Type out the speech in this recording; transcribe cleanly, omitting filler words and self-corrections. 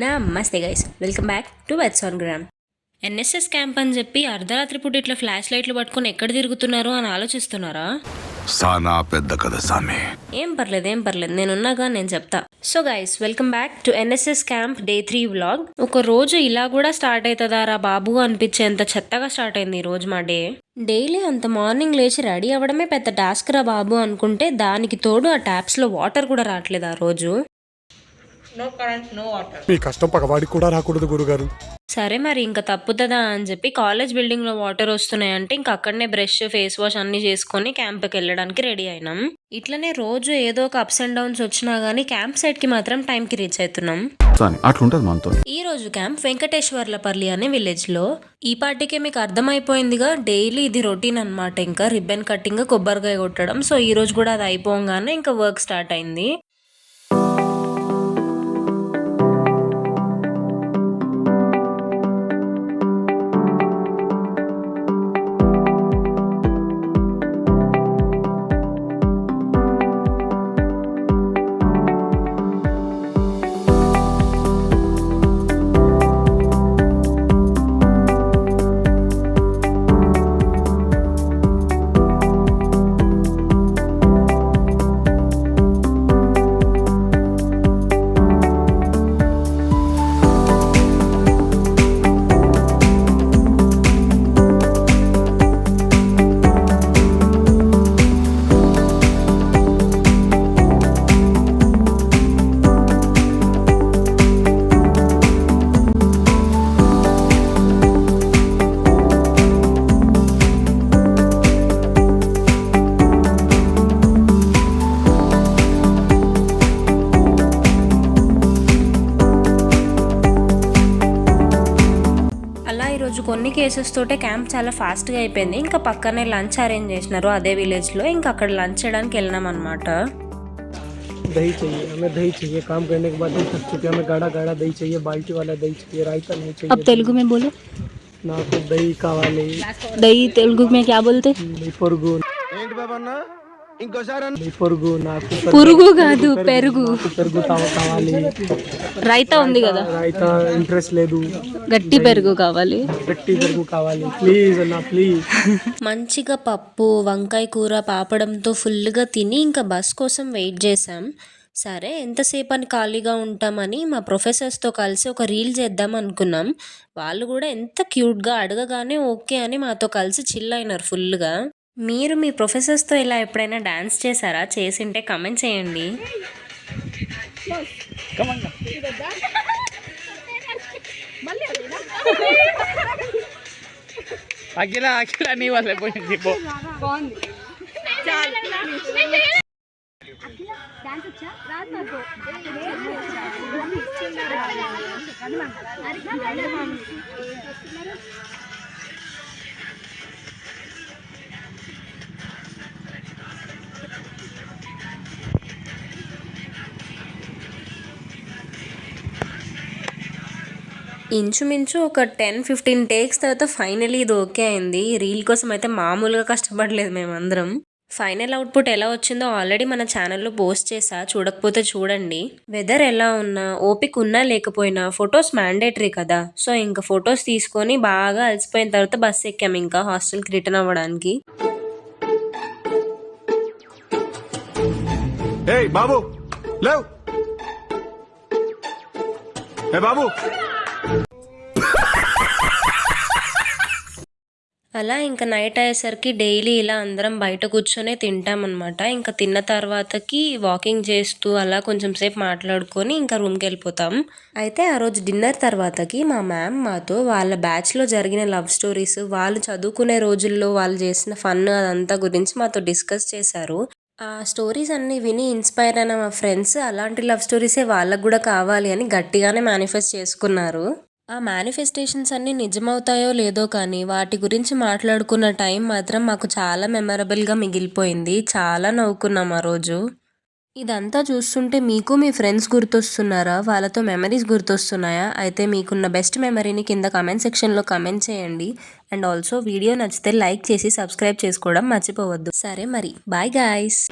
నమస్తే guys, welcome back to vets on gram. NSS camp అని చెప్పి అర్ధరాత్రి పూట ఇట్లా ఫ్లాష్ లైట్లు పట్టుకొని ఎక్కడ తిరుగుతున్నారు అని ఆలోచిస్తున్నారా? సానా పెద్ద కదా సామి. ఏం పర్లేదు నేనున్నాగా, నేను చెప్తా. So guys, welcome back to NSS camp day 3 vlog. ఒక రోజు ఇలా కూడా స్టార్ట్ అవుతుందారా బాబు అనిపించేంత చెత్తగా స్టార్ట్ అయింది ఈ రోజు మా డే. డైలీ అంత మార్నింగ్ లేచి రెడీ అవ్వడమే పెద్ద టాస్క్ రా బాబు అనుకుంటే దానికి తోడు ఆ ట్యాప్స్ లో వాటర్ కూడా రావట్లేదు ఆ రోజు. No current, no water. మీ కష్టం పగవాడికి కూడా రాకూడదు గురుగారు. సరే మరి ఇంకా తప్పుతుందా అని చెప్పి కాలేజ్ బిల్డింగ్ లో వాటర్ వస్తున్నాయంటే ఇంకా అక్కడనే బ్రష్, ఫేస్ వాష్ అన్ని చేసుకొని క్యాంప్కి వెళ్ళడానికి రెడీ అయినాం. ఇట్లనే రోజు ఏదో ఒక అప్స్ అండ్ డౌన్స్ వచ్చినా గానీ క్యాంప్ సైట్ కి మాత్రం టైం కి రీచ్ అవుతున్నాం. ఈ రోజు క్యాంప్ వెంకటేశ్వర్లపల్లి అనే విలేజ్ లో. ఈ పార్టీకే మీకు అర్థమైపోయిందిగా, డైలీ ఇది రొటీన్ అనమాట. ఇంకా రిబ్బన్ కట్టింగ్, కొబ్బరికాయ కొట్టడం. సో ఈ రోజు కూడా అది అయిపోగానే ఇంకా వర్క్ స్టార్ట్ అయింది. ఈరోజు కొన్ని కేసెస్ తోటే క్యాంప్ చాలా ఫాస్ట్గా అయిపోయింది. ఇంకా పక్కనే లంచ్ అరేంజ్ చేసినారు అదే విలేజ్లో. ఇంకా అక్కడ లంచ్ చేయడానికి వెళ్ళినాం అనమాట. दही चाहिए हमें, दही चाहिए. काम करने के बाद थक चुके, हमें गाढ़ा गाढ़ा दही चाहिए, बाल्टी वाला दही चाहिए, रायता नहीं चाहिए. अब तेलुगु में बोलो. నాకు దही కావాలి. दही तेलुगु में क्या बोलते? పొరుగు. ఏంటి బాబన్నా ఇంకోసారి పొరుగు. నాకు పురుగు కాదు, పెరుగు. పెరుగు కావాలి. రైతా ఉంది కదా, రైతా ఇంట్రెస్ట్ లేదు. గట్టి పెరుగు కావాలి. గట్టి పెరుగు కావాలి ప్లీజ్ అన్న, ప్లీజ్. మంచిగా పప్పు, వంకాయ కూర, పాపడంతో ఫుల్గా తిని ఇంకా బస్ కోసం వెయిట్ చేసాం. సరే ఎంతసేపు అని ఖాళీగా ఉంటామని మా ప్రొఫెసర్స్తో కలిసి ఒక రీల్ చేద్దాం అనుకున్నాం. వాళ్ళు కూడా ఎంత క్యూట్గా అడగగానే ఓకే అని మాతో కలిసి చిల్ అయినారు ఫుల్గా. మీరు మీ ప్రొఫెసర్స్తో ఇలా ఎప్పుడైనా డాన్స్ చేశారా? చేసింటే కమెంట్ చేయండి. అఖిల అఖిల నీ వాళ్ళే పోయింది. ఇంచుమించు ఒక 10-15 టేక్స్ తర్వాత ఫైనలీ ఇది ఓకే అయింది. రీల్ కోసం అయితే మామూలుగా కష్టపడలేదు మేమందరం. ఫైనల్ అవుట్పుట్ ఎలా వచ్చిందో ఆల్రెడీ మన ఛానల్లో పోస్ట్ చేసా, చూడకపోతే చూడండి. వెదర్ ఎలా ఉన్నా, ఓపిక ఉన్నా లేకపోయినా ఫొటోస్ మ్యాండేటరీ కదా. సో ఇంకా ఫొటోస్ తీసుకొని బాగా అలసిపోయిన తర్వాత బస్ ఎక్కాము ఇంకా హాస్టల్కి రిటర్న్ అవ్వడానికి. బాబు లేవ్ బాబు. అలా ఇంకా నైట్ అయ్యేసరికి డైలీ ఇలా అందరం బయట కూర్చొనే తింటామన్నమాట. ఇంకా తిన్న తర్వాతకి వాకింగ్ చేస్తూ అలా కొంచెం సేపు మాట్లాడుకొని ఇంకా రూమ్కి వెళ్ళిపోతాం. అయితే ఆ రోజు డిన్నర్ తర్వాతకి మా మ్యామ్ మాతో వాళ్ళ బ్యాచ్లో జరిగిన లవ్ స్టోరీస్, వాళ్ళు చదువుకునే రోజుల్లో వాళ్ళు చేసిన ఫన్ అదంతా గురించి మాతో డిస్కస్ చేశారు. ఆ స్టోరీస్ అన్నీ విని ఇన్స్పైర్ అయిన మా ఫ్రెండ్స్ అలాంటి లవ్ స్టోరీసే వాళ్ళకు కూడా కావాలి అని గట్టిగానే మేనిఫెస్ట్ చేసుకున్నారు. ఆ మేనిఫెస్టేషన్స్ అన్నీ నిజమవుతాయో లేదో కానీ వాటి గురించి మాట్లాడుకున్న టైం మాత్రం మాకు చాలా మెమరబుల్గా మిగిలిపోయింది. చాలా నవ్వుకున్నాం ఆ రోజు. ఇదంతా చూస్తుంటే మీకు మీ ఫ్రెండ్స్ గుర్తొస్తున్నారా? వాళ్ళతో మెమరీస్ గుర్తొస్తున్నాయా? అయితే మీకున్న బెస్ట్ మెమరీని కింద కమెంట్ సెక్షన్లో కమెంట్ చేయండి. అండ్ ఆల్సో వీడియో నచ్చితే లైక్ చేసి సబ్స్క్రైబ్ చేసుకోవడం మర్చిపోవద్దు. సరే మరి, బాయ్ గాయ్స్.